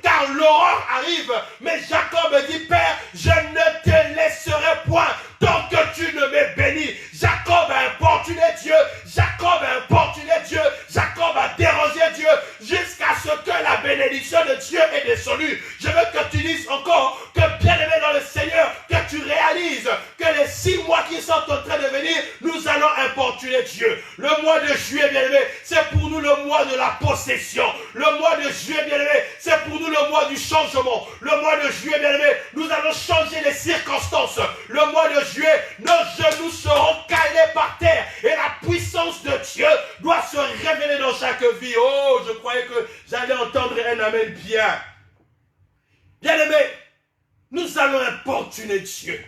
Speaker 2: car l'aurore arrive. Mais Jacob dit, Père, je ne te laisserai point tant que tu ne m'es béni. Jacob a importuné Dieu. Jacob a importuné Dieu. Jacob a dérangé Dieu jusqu'à ce que la bénédiction de Dieu est descendue. Je veux que tu dises encore que bien-aimé dans le Seigneur, que tu réalises que les 6 mois qui sont en train de venir, nous allons importuner Dieu. Le mois de juillet, bien-aimé, c'est pour nous le mois de la possession. Le mois de juillet, bien-aimé, c'est pour nous le mois du changement. Le mois de juillet, bien-aimé, nous allons changer les circonstances. Le mois de juillet, nos genoux seront calés par terre et la puissance de Dieu doit se révéler dans chaque vie. Oh, je croyais que j'allais entendre un amen bien. Bien-aimé, nous allons importuner Dieu.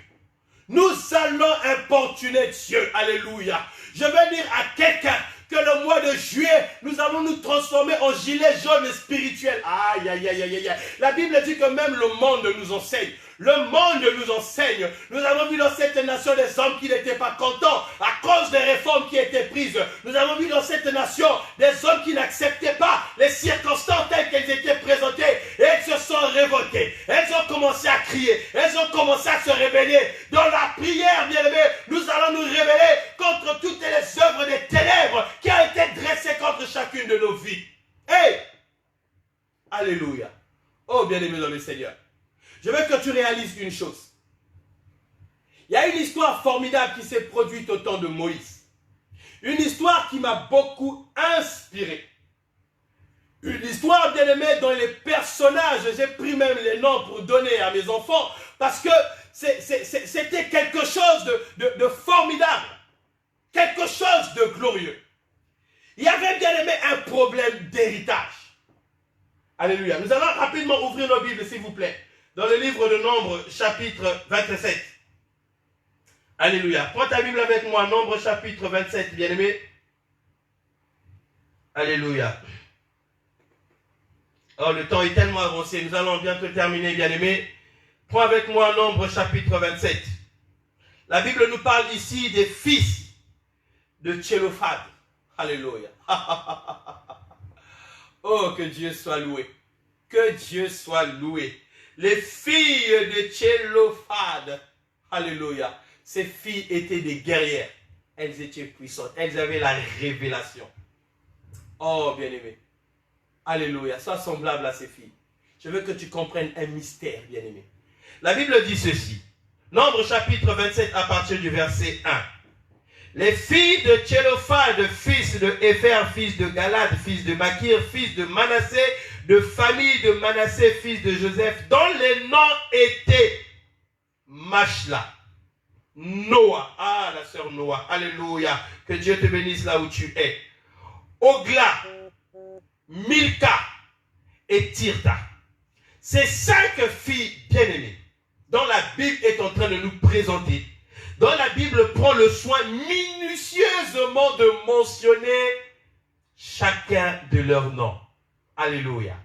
Speaker 2: Nous allons importuner Dieu. Alléluia. Je veux dire à quelqu'un que le mois de juillet, nous allons nous transformer en gilet jaune spirituel. Aïe, aïe, aïe, aïe, aïe. La Bible dit que même le monde nous enseigne. Le monde nous enseigne. Nous avons vu dans cette nation des hommes qui n'étaient pas contents à cause des réformes qui étaient prises. Nous avons vu dans cette nation des hommes qui n'acceptaient pas les circonstances telles qu'elles étaient présentées. Et elles se sont révoltées. Elles ont commencé à crier. Elles ont commencé à se rébeller. Dans la prière, bien-aimés, nous allons nous rébeller contre toutes les œuvres des ténèbres qui ont été dressées contre chacune de nos vies. Hey! Alléluia. Oh, bien-aimés dans le Seigneur. Je veux que tu réalises une chose. Il y a une histoire formidable qui s'est produite au temps de Moïse. Une histoire qui m'a beaucoup inspiré. Une histoire, bien aimée, dont les personnages, j'ai pris même les noms pour donner à mes enfants, parce que c'était quelque chose de formidable. Quelque chose de glorieux. Il y avait bien aimé un problème d'héritage. Alléluia. Nous allons rapidement ouvrir nos Bibles, s'il vous plaît. Dans le livre de Nombres, chapitre 27. Alléluia. Prends ta Bible avec moi, Nombres, chapitre 27, bien-aimé. Alléluia. Oh, le temps est tellement avancé. Nous allons bientôt terminer, bien-aimé. Prends avec moi Nombres, chapitre 27. La Bible nous parle ici des fils de Tchélophad. Alléluia. Oh, que Dieu soit loué. Que Dieu soit loué. Les filles de Tchélophad. Alléluia. Ces filles étaient des guerrières. Elles étaient puissantes. Elles avaient la révélation. Oh, bien-aimé. Alléluia. Sois semblable à ces filles. Je veux que tu comprennes un mystère, bien-aimé. La Bible dit ceci. Nombre chapitre 27 à partir du verset 1. Les filles de Tchélophad, fils de Hépher, fils de Galad, fils de Makir, fils de Manassé, de famille de Manassé, fils de Joseph, dont les noms étaient Machla, Noah, la sœur Noah, alléluia, que Dieu te bénisse là où tu es, Ogla, Milka et Tirta. Ces 5 filles bien-aimées, dont la Bible est en train de nous présenter, dont la Bible prend le soin minutieusement de mentionner chacun de leurs noms. Alléluia.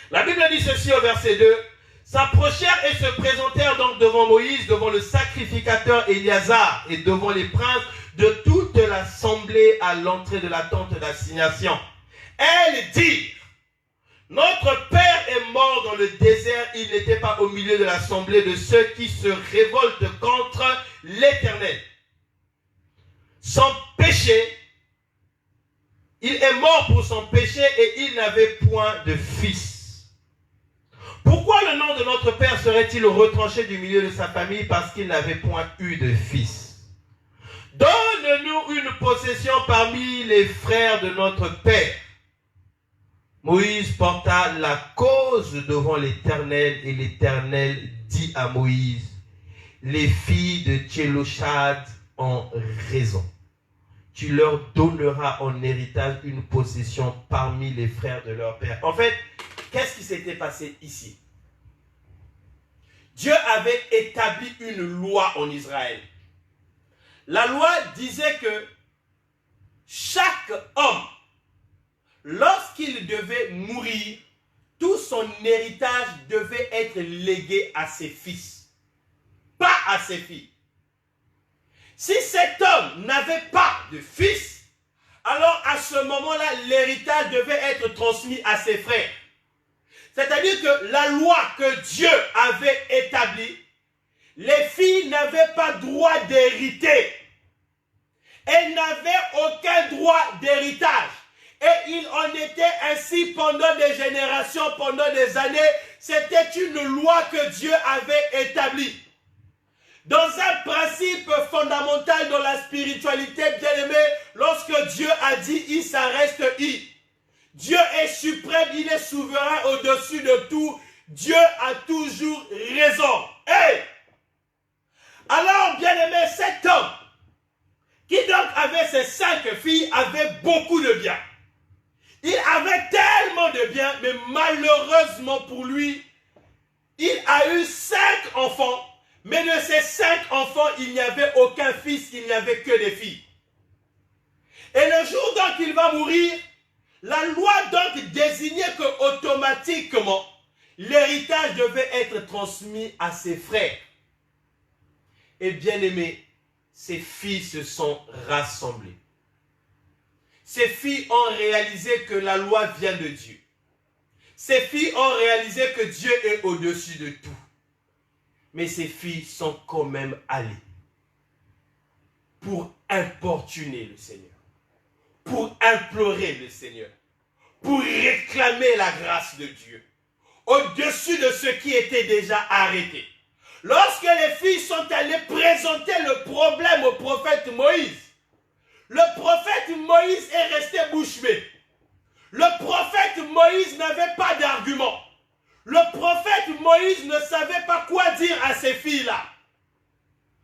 Speaker 2: La Bible dit ceci au verset 2. S'approchèrent et se présentèrent donc devant Moïse, devant le sacrificateur Éliazar et devant les princes de toute l'assemblée à l'entrée de la tente d'assignation. Elles dirent: notre père est mort dans le désert, il n'était pas au milieu de l'assemblée de ceux qui se révoltent contre l'Éternel. Son péché, il est mort pour son péché et il n'avait point de fils. Pourquoi le nom de notre père serait-il retranché du milieu de sa famille? Parce qu'il n'avait point eu de fils. Donne-nous une possession parmi les frères de notre père. Moïse porta la cause devant l'Éternel et l'Éternel dit à Moïse: les filles de Tchélophad ont raison. Tu leur donneras en héritage une possession parmi les frères de leur père. En fait, qu'est-ce qui s'était passé ici? Dieu avait établi une loi en Israël. La loi disait que chaque homme, lorsqu'il devait mourir, tout son héritage devait être légué à ses fils, pas à ses filles. Si cet homme n'avait pas de fils, alors à ce moment-là, l'héritage devait être transmis à ses frères. C'est-à-dire que la loi que Dieu avait établie, les filles n'avaient pas droit d'hériter. Elles n'avaient aucun droit d'héritage. Et il en était ainsi pendant des générations, pendant des années. C'était une loi que Dieu avait établie. Dans un principe fondamental dans la spiritualité, bien-aimé, lorsque Dieu a dit « I », ça reste « I ». Dieu est suprême, il est souverain au-dessus de tout. Dieu a toujours raison. Hey! Alors, bien-aimé, cet homme, qui donc avait ses 5 filles, avait beaucoup de biens. Il avait tellement de biens, mais malheureusement pour lui, il a eu 5 enfants. Mais de ces 5 enfants, il n'y avait aucun fils, il n'y avait que des filles. Et le jour donc il va mourir, la loi donc désignait que automatiquement, l'héritage devait être transmis à ses frères. Et bien aimé, ces filles se sont rassemblées. Ces filles ont réalisé que la loi vient de Dieu. Ces filles ont réalisé que Dieu est au-dessus de tout. Mais ces filles sont quand même allées pour importuner le Seigneur, pour implorer le Seigneur, pour réclamer la grâce de Dieu, au-dessus de ce qui était déjà arrêté. Lorsque les filles sont allées présenter le problème au prophète Moïse, le prophète Moïse est resté bouche bée. Le prophète Moïse n'avait pas d'argument. Le prophète Moïse ne savait pas quoi dire à ces filles-là.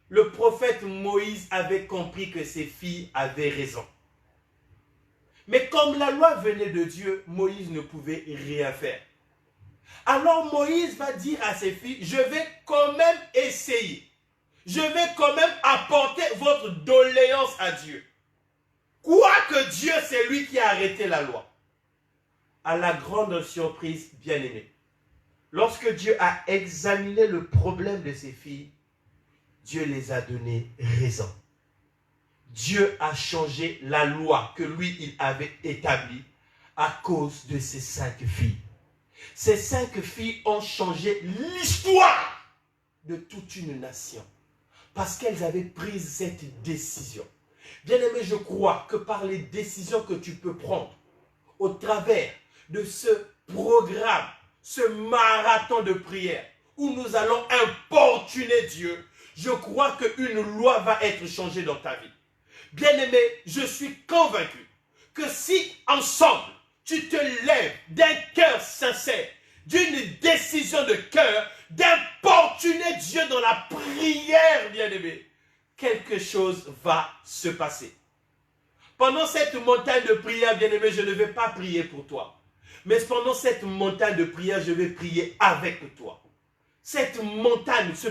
Speaker 2: Le prophète Moïse avait compris que ces filles avaient raison. Mais comme la loi venait de Dieu, Moïse ne pouvait rien faire. Alors Moïse va dire à ses filles, je vais quand même essayer. Je vais quand même apporter votre doléance à Dieu. Quoique Dieu, c'est lui qui a arrêté la loi. À la grande surprise, bien-aimée, lorsque Dieu a examiné le problème de ses filles, Dieu les a donné raison. Dieu a changé la loi que lui, il avait établie à cause de ces 5 filles. Ces 5 filles ont changé l'histoire de toute une nation parce qu'elles avaient pris cette décision. Bien-aimé, je crois que par les décisions que tu peux prendre au travers de ce programme, ce marathon de prière où nous allons importuner Dieu, je crois qu'une loi va être changée dans ta vie. Bien-aimé, je suis convaincu que si ensemble, tu te lèves d'un cœur sincère, d'une décision de cœur, d'importuner Dieu dans la prière, bien-aimé, quelque chose va se passer. Pendant cette montagne de prière, bien-aimé, je ne vais pas prier pour toi. Mais pendant cette montagne de prière, je vais prier avec toi. Cette montagne, ce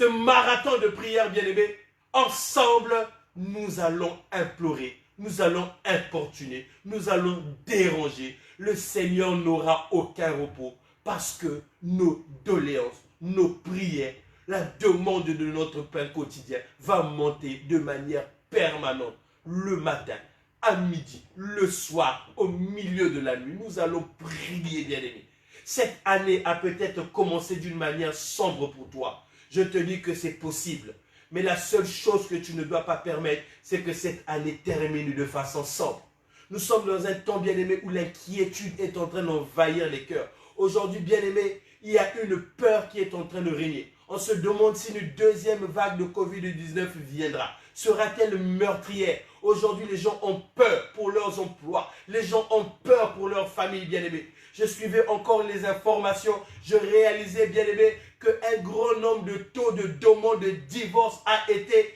Speaker 2: marathon de prière, bien-aimé, ensemble, nous allons implorer, nous allons importuner, nous allons déranger. Le Seigneur n'aura aucun repos parce que nos doléances, nos prières, la demande de notre pain quotidien va monter de manière permanente le matin, à midi, le soir, au milieu de la nuit. Nous allons prier, bien-aimés. Cette année a peut-être commencé d'une manière sombre pour toi. Je te dis que c'est possible. Mais la seule chose que tu ne dois pas permettre, c'est que cette année termine de façon sombre. Nous sommes dans un temps, bien-aimé, où l'inquiétude est en train d'envahir les cœurs. Aujourd'hui, bien-aimé, il y a une peur qui est en train de régner. On se demande si une deuxième vague de Covid-19 viendra. Sera-t-elle meurtrière? Aujourd'hui, les gens ont peur pour leurs emplois. Les gens ont peur pour leurs familles, bien-aimés. Je suivais encore les informations. Je réalisais, bien-aimé, qu'un grand nombre de taux de demande de divorce a été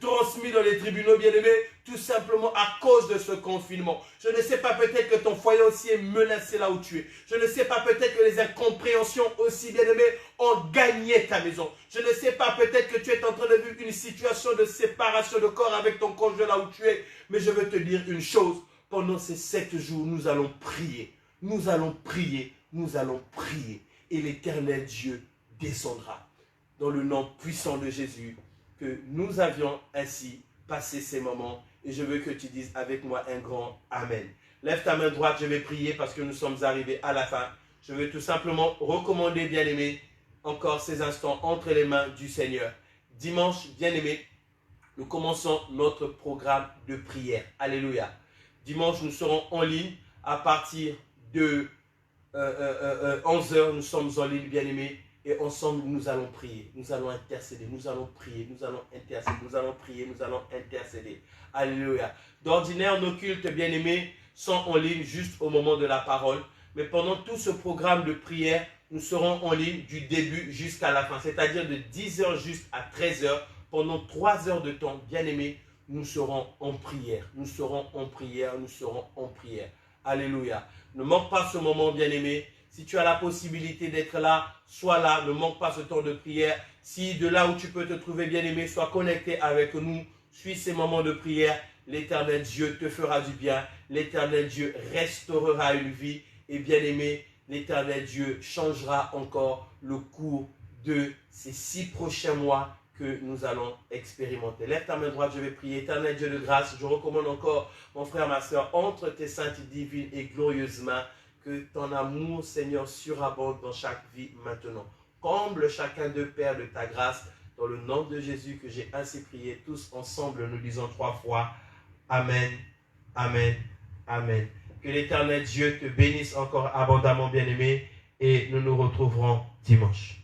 Speaker 2: transmis dans les tribunaux, bien-aimés, tout simplement à cause de ce confinement. Je ne sais pas, peut-être que ton foyer aussi est menacé là où tu es. Je ne sais pas, peut-être que les incompréhensions aussi, bien-aimés, ont gagné ta maison. Je ne sais pas, peut-être que tu es en train de vivre une situation de séparation de corps avec ton conjoint là où tu es. Mais je veux te dire une chose. Pendant ces 7 jours, nous allons prier. Nous allons prier. Nous allons prier. Et l'Éternel Dieu descendra. Dans le nom puissant de Jésus, que nous avions ainsi passé ces moments. Et je veux que tu dises avec moi un grand Amen. Lève ta main droite, je vais prier parce que nous sommes arrivés à la fin. Je veux tout simplement recommander, bien-aimé, encore ces instants entre les mains du Seigneur. Dimanche, bien-aimé, nous commençons notre programme de prière. Alléluia. Dimanche, nous serons en ligne à partir de 11h. Nous sommes en ligne, bien-aimé. Et ensemble, nous allons prier, nous allons intercéder, nous allons prier, nous allons intercéder, nous allons prier, nous allons intercéder. Alléluia. D'ordinaire, nos cultes bien-aimés sont en ligne juste au moment de la parole. Mais pendant tout ce programme de prière, nous serons en ligne du début jusqu'à la fin. C'est-à-dire de 10h juste à 13h. Pendant 3 heures de temps, bien-aimés, nous serons en prière. Nous serons en prière, nous serons en prière. Alléluia. Ne manque pas ce moment, bien-aimé. Si tu as la possibilité d'être là, sois là, ne manque pas ce temps de prière. Si de là où tu peux te trouver, bien-aimé, sois connecté avec nous, suis ces moments de prière. L'Éternel Dieu te fera du bien. L'Éternel Dieu restaurera une vie. Et bien-aimé, l'Éternel Dieu changera encore le cours de ces 6 prochains mois que nous allons expérimenter. Lève ta main droite, je vais prier. Éternel Dieu de grâce, je recommande encore mon frère, ma soeur, entre tes saintes, divines et glorieuses mains. Que ton amour, Seigneur, surabonde dans chaque vie maintenant. Comble chacun d'eux, Père, de ta grâce. Dans le nom de Jésus que j'ai ainsi prié, tous ensemble, nous disons 3 fois. Amen, Amen, Amen. Que l'Éternel Dieu te bénisse encore abondamment, bien-aimé. Et nous nous retrouverons dimanche.